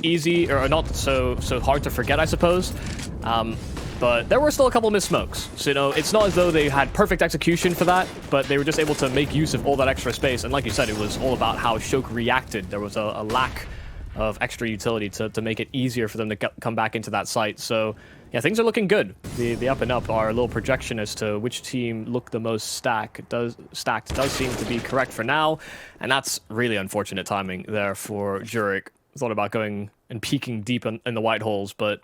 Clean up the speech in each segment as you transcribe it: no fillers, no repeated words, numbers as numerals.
easy, or not so hard to forget, I suppose. But there were still a couple missed smokes. So, you know, it's not as though they had perfect execution for that, but they were just able to make use of all that extra space. And like you said, it was all about how shoke reacted. There was a lack of extra utility to make it easier for them to come back into that site. So, yeah, things are looking good. The up and up, our little projection as to which team looked the most stacked does seem to be correct for now. And that's really unfortunate timing there for Zurich. Thought about going and peeking deep in the white holes, but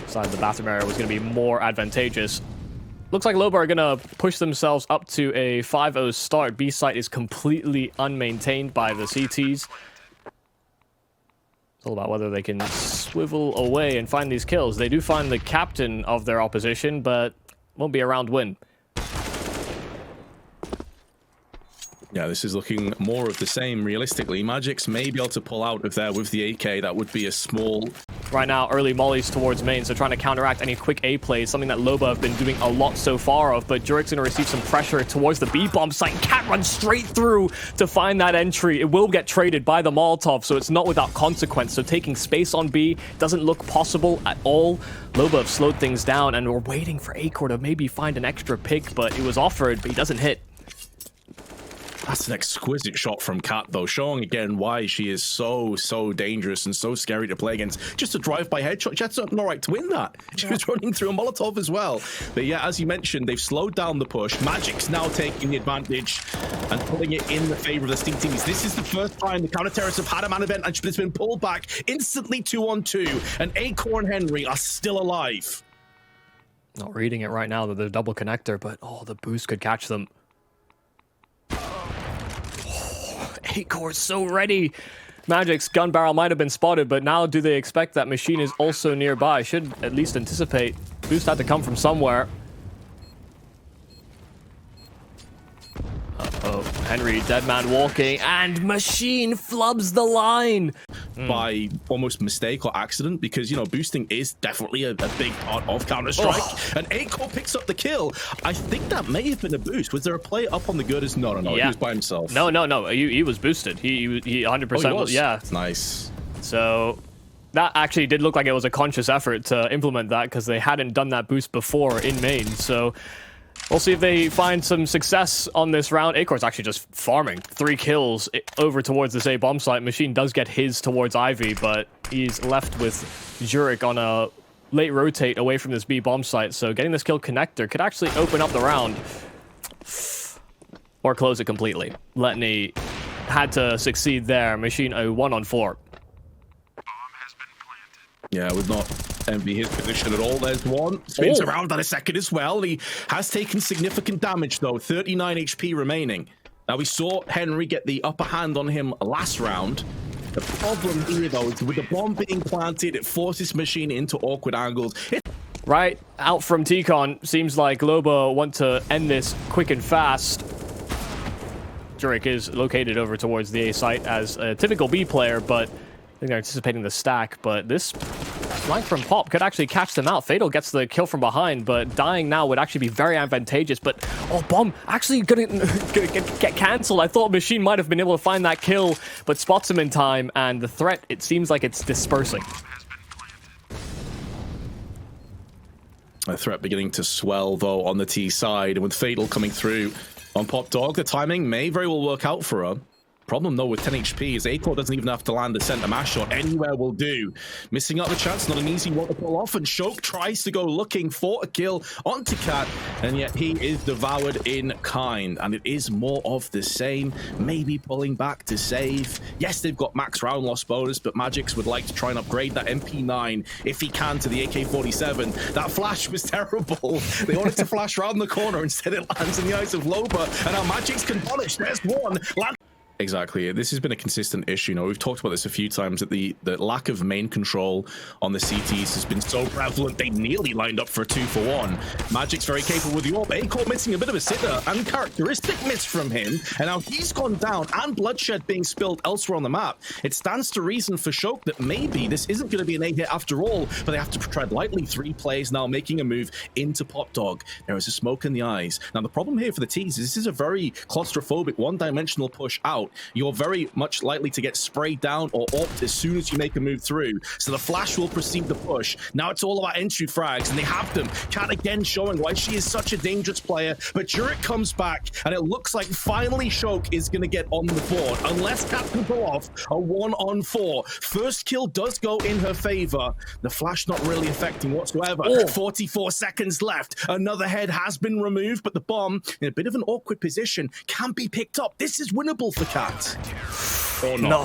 decided the bathroom area was going to be more advantageous. Looks like Loba are going to push themselves up to a 5-0 start. B site is completely unmaintained by the CTs. It's all about whether they can swivel away and find these kills. They do find the captain of their opposition, but won't be a round win. Yeah, this is looking more of the same, realistically. Magix may be able to pull out of there with the AK. That would be a small... Right now, early mollies towards main, so trying to counteract any quick A plays, something that Loba have been doing a lot so far of, but Zurich's going to receive some pressure towards the B-bomb site. Cat runs straight through to find that entry. It will get traded by the Molotov, so it's not without consequence. So taking space on B doesn't look possible at all. Loba have slowed things down, and we're waiting for Acor to maybe find an extra pick, but it was offered, but he doesn't hit. That's an exquisite shot from Kat, though, showing again why she is so dangerous and so scary to play against. Just a drive-by headshot. She had no right to win that. She was running through a Molotov as well. But yeah, as you mentioned, they've slowed down the push. Magic's now taking the advantage and pulling it in the favor of the CTs. This is the first time the counter-terrorists have had a man event and it's been pulled back instantly 2-on-2. And Acor and Henry are still alive. Not reading it right now that they're double connector, but oh, the boost could catch them. Acor is so ready. Magic's gun barrel might have been spotted, but now do they expect that machine is also nearby? Should at least anticipate. Boost had to come from somewhere. Uh-oh. Henry, dead man walking, and machine flubs the line. By almost mistake or accident, because, you know, boosting is definitely a big part of Counter-Strike. Oh. And Acor picks up the kill. I think that may have been a boost. Was there a player up on the girders? No. Yeah. He was by himself. No. He was boosted. He 100%. Oh, he was? Yeah. Nice. So that actually did look like it was a conscious effort to implement that, because they hadn't done that boost before in main. So we'll see if they find some success on this round. Acor's actually just farming. 3 kills over towards this A bomb site. Machine does get his towards Ivy, but he's left with Zurich on a late rotate away from this B bomb site. So getting this kill connector could actually open up the round. Or close it completely. Letney had to succeed there. Machine a 1-on-4. Yeah, I would not envy his position at all. There's one. Spins around on a second as well. He has taken significant damage, though. 39 HP remaining. Now, we saw Henry get the upper hand on him last round. The problem here, though, is with the bomb being planted, it forces Machine into awkward angles. Right out from T-Con. Seems like Loba want to end this quick and fast. Zurich is located over towards the A site as a typical B player, but I think they're anticipating the stack, but this flank from Pop could actually catch them out. Fatal gets the kill from behind, but dying now would actually be very advantageous. But, oh, bomb actually gonna get cancelled. I thought Machine might have been able to find that kill, but spots him in time, and the threat, it seems like it's dispersing. A threat beginning to swell, though, on the T side, and with Fatal coming through on Pop Dog, the timing may very well work out for her. Problem, though, with 10 HP is Acor doesn't even have to land a center mash shot. Anywhere will do. Missing out the chance, not an easy one to pull off, and Shoke tries to go looking for a kill onto Cat, and yet he is devoured in kind, and it is more of the same. Maybe pulling back to save. Yes, they've got max round loss bonus, but Magix would like to try and upgrade that MP9 if he can to the AK-47. That flash was terrible. They wanted to flash around the corner, instead it lands in the eyes of Loba, and now Magix can punish. There's one. Exactly. This has been a consistent issue. You know, we've talked about this a few times, that the lack of main control on the CTs has been so prevalent. They nearly lined up for a 2-for-1. Magic's very capable with the AWP. Acor missing a bit of a sitter, uncharacteristic miss from him, and now he's gone down, and bloodshed being spilled elsewhere on the map. It stands to reason for Shoke that maybe this isn't going to be an A-hit after all, but they have to tread lightly. 3 plays now making a move into Pop Dog. There is a smoke in the eyes. Now, the problem here for the T's is this is a very claustrophobic, one-dimensional push out. out, you're very much likely to get sprayed down or opt as soon as you make a move through. So the flash will proceed the push. Now it's all about entry frags, and they have them. Cat again showing why she is such a dangerous player, but Jurek comes back, and it looks like finally Shoke is going to get on the board, unless Cat can pull off a 1-on-4. First kill does go in her favor. The flash not really affecting whatsoever. 44 seconds left. Another head has been removed, but the bomb, in a bit of an awkward position, can be picked up. This is winnable for Cat. Or not. No.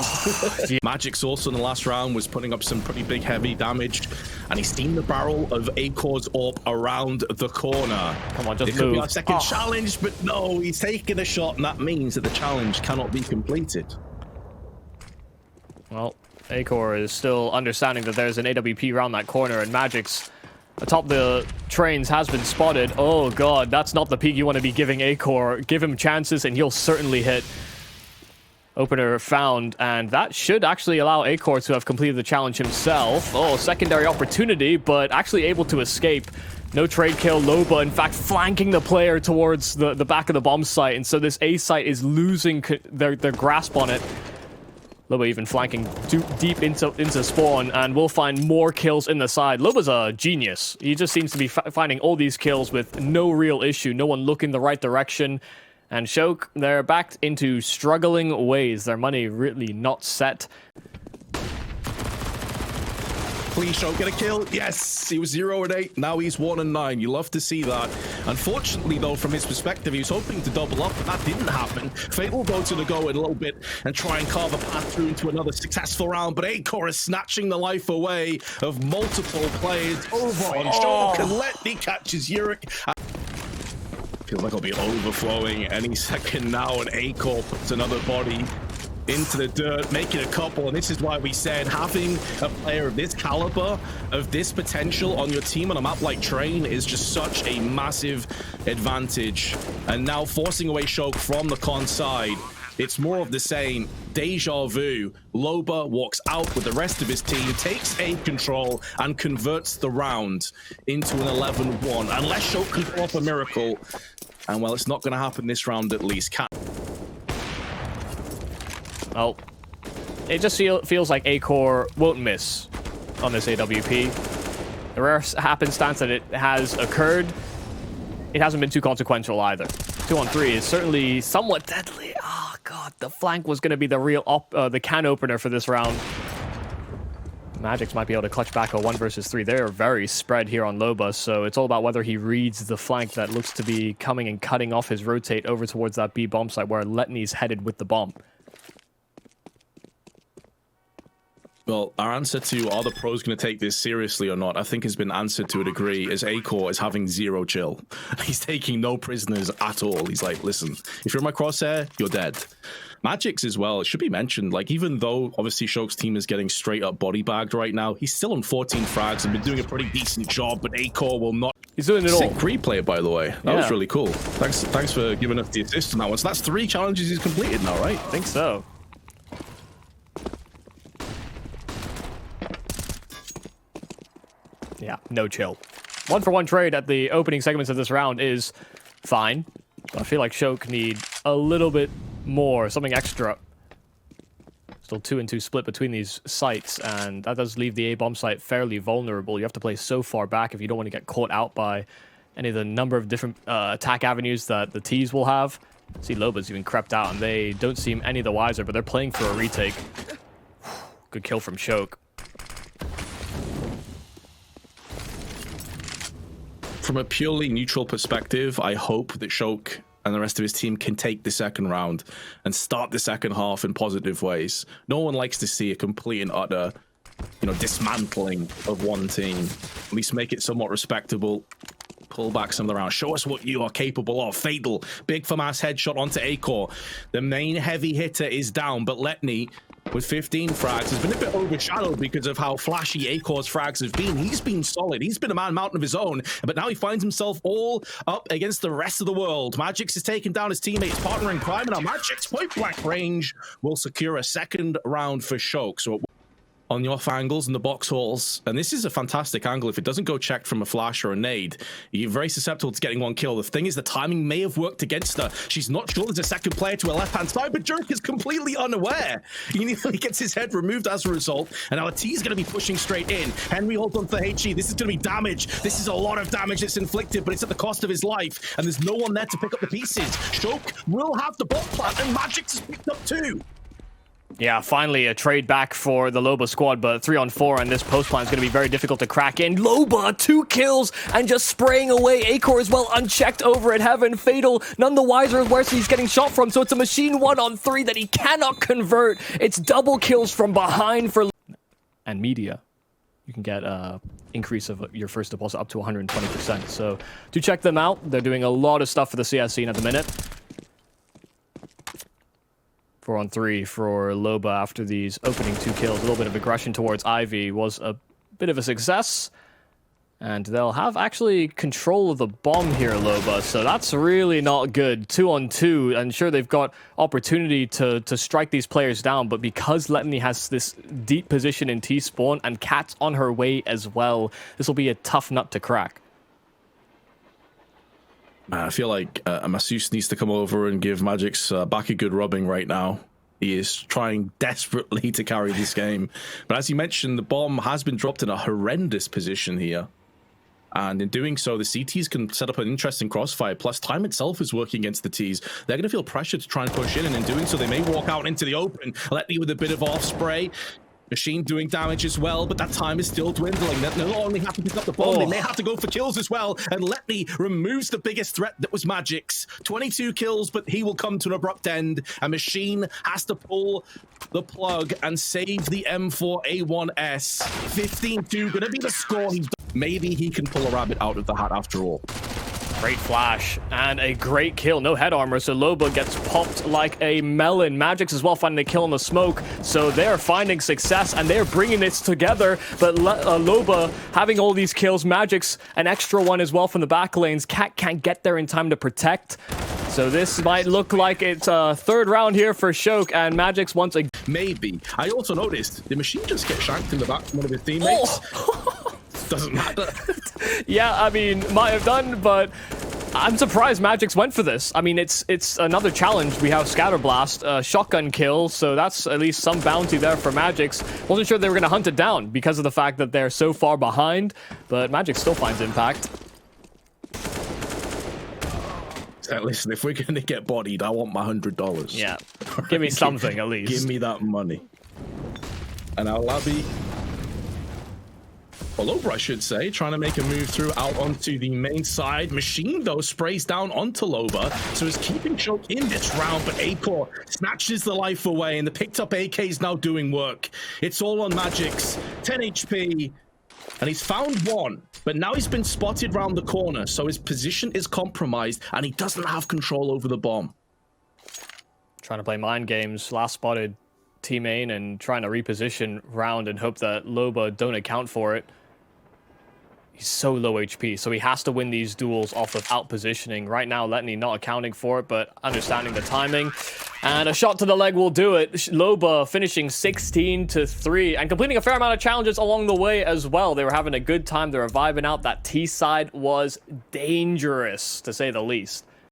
Magic's also in the last round was putting up some pretty big heavy damage, and he's seen the barrel of Acor's AWP around the corner. Come on, just it move. Could be our second challenge, but no, he's taking a shot, and that means that the challenge cannot be completed. Well, Acor is still understanding that there's an AWP around that corner, and Magic's atop the trains has been spotted. Oh god, that's not the peak you want to be giving Acor. Give him chances and he'll certainly hit. Opener found, and that should actually allow Acor to have completed the challenge himself. Oh, secondary opportunity, but actually able to escape. No trade kill. Loba, in fact, flanking the player towards the back of the bomb site, and so this A site is losing their grasp on it. Loba even flanking deep into spawn, and we'll find more kills in the side. Loba's a genius. He just seems to be finding all these kills with no real issue. No one looking the right direction. And Shoke, they're back into struggling ways. Their money really not set. Please, Shoke, get a kill. Yes, he was 0-8. Now he's 1-9. You love to see that. Unfortunately, though, from his perspective, he was hoping to double up, but that didn't happen. Fatal goes to the go in a little bit and try and carve a path through into another successful round, but Acor is snatching the life away of multiple players. Over on Shoke, and Letney catches Yurik. Feels like it'll be overflowing any second now, and Acor puts another body into the dirt, making a couple, and this is why we said having a player of this caliber, of this potential on your team on a map like Train is just such a massive advantage. And now forcing away Shoke from the con side, it's more of the same. Deja vu. Loba walks out with the rest of his team, takes A control, and converts the round into an 11-1. Unless Shoke can pull off a miracle, and well, it's not going to happen this round at least. Well, it just feels like Acor won't miss on this AWP. The rare happenstance that it has occurred, it hasn't been too consequential either. 2-on-3 is certainly somewhat deadly. Oh god, the flank was going to be the real the can opener for this round. Magix might be able to clutch back a 1 versus 3. They're very spread here on Loba, so it's all about whether he reads the flank that looks to be coming and cutting off his rotate over towards that B bomb site where Letney's headed with the bomb. Well, our answer to are the pros going to take this seriously or not, I think has been answered to a degree, as Acor is having zero chill. He's taking no prisoners at all. He's like, listen, if you're in my crosshair, you're dead. Magic's as well, it should be mentioned, like, even though obviously Shoke's team is getting straight up body bagged right now, he's still on 14 frags and been doing a pretty decent job, but Acor will not. He's doing it all. Sick replay, by the way. That was really cool. Thanks for giving us the assist on that one. So that's 3 challenges he's completed now, right? I think so. Yeah, no chill. 1-for-1 trade at the opening segments of this round is fine. I feel like Shoke need a little bit more, something extra. Still 2-2 split between these sites, and that does leave the A-bomb site fairly vulnerable. You have to play so far back if you don't want to get caught out by any of the number of different attack avenues that the T's will have. See, Loba's even crept out, and they don't seem any the wiser, but they're playing for a retake. Good kill from Shoke. From a purely neutral perspective, I hope that Shoke and the rest of his team can take the second round and start the second half in positive ways. No one likes to see a complete and utter, dismantling of one team. At least make it somewhat respectable. Pull back some of the rounds. Show us what you are capable of. Fatal. Big FAMAS headshot onto Acor. The main heavy hitter is down, but Letney, with 15 frags, has been a bit overshadowed because of how flashy Acor's frags have been. He's been solid. He's been a man-mountain of his own, but now he finds himself all up against the rest of the world. Magix has taken down his teammates, partner in crime, and now Magix point-blank range will secure a second round for Shoke. So on the off angles and the box halls. And this is a fantastic angle. If it doesn't go checked from a flash or a nade, you're very susceptible to getting one kill. The thing is, the timing may have worked against her. She's not sure there's a second player to her left-hand side, but Jerk is completely unaware. He nearly gets his head removed as a result. And now T is going to be pushing straight in. Henry holds on for HE. This is going to be damage. This is a lot of damage that's inflicted, but it's at the cost of his life. And there's no one there to pick up the pieces. Shoke will have the bot plant, and Magic's is picked up too. Yeah, finally a trade back for the Loba squad, but 3-on-4 and this post plan is going to be very difficult to crack in. Loba, 2 kills and just spraying away. Acor as well, unchecked over at Heaven. Fatal, none the wiser where he's getting shot from, so it's a machine 1-on-3 that he cannot convert. It's double kills from behind for... And Media. You can get increase of your first deposit up to 120%. So do check them out. They're doing a lot of stuff for the CS scene at the minute. 4-on-3 for Loba after these opening 2 kills. A little bit of aggression towards Ivy was a bit of a success. And they'll have actually control of the bomb here, Loba. So that's really not good. 2-on-2. I'm sure they've got opportunity to strike these players down. But because Letany has this deep position in T-spawn and Cat's on her way as well, this will be a tough nut to crack. Man, I feel like Masseuse needs to come over and give Magic's back a good rubbing right now. He is trying desperately to carry this game. But as you mentioned, the bomb has been dropped in a horrendous position here. And in doing so, the CTs can set up an interesting crossfire. Plus, time itself is working against the Ts. They're going to feel pressure to try and push in. And in doing so, they may walk out into the open. Letny with a bit of off spray. Machine doing damage as well, but that time is still dwindling. They'll only have to pick up the bomb. They may have to go for kills as well. And Letny removes the biggest threat that was Magic's. 22 kills, but he will come to an abrupt end. And Machine has to pull the plug and save the M4A1S. 15-2, gonna be the score. Maybe he can pull a rabbit out of the hat after all. Great flash and a great kill. No head armor, so Loba gets popped like a melon. Magic's as well finding a kill in the smoke, so they're finding success and they're bringing this together. But Loba having all these kills, Magic's an extra one as well from the back lanes. Cat can't get there in time to protect. So this might look like it's a third round here for Shoke, and Magic's once again. Maybe. I also noticed the Machine just get shanked in the back from one of his teammates. Oh. Doesn't matter. Yeah, I mean, might have done, but I'm surprised Magic's went for this. I mean, it's another challenge. We have Scatterblast, shotgun kill, so that's at least some bounty there for Magic's. Wasn't sure they were going to hunt it down because of the fact that they're so far behind, but Magic still finds impact. Listen, if we're going to get bodied, I want my $100. Yeah, give me something at least. Give me that money. And our Labby... Loba, I should say, trying to make a move through out onto the main side. Machine, though, sprays down onto Loba, so is keeping Shoke in this round, but Acor snatches the life away, and the picked-up AK is now doing work. It's all on Magic's 10 HP, and he's found one, but now he's been spotted round the corner, so his position is compromised, and he doesn't have control over the bomb. Trying to play mind games, last spotted team main, and trying to reposition round and hope that Loba don't account for it. He's so low HP, so he has to win these duels off of out-positioning. Right now, Letny not accounting for it, but understanding the timing. And a shot to the leg will do it. Loba finishing 16-3 and completing a fair amount of challenges along the way as well. They were having a good time. They were vibing out. That T side was dangerous, to say the least.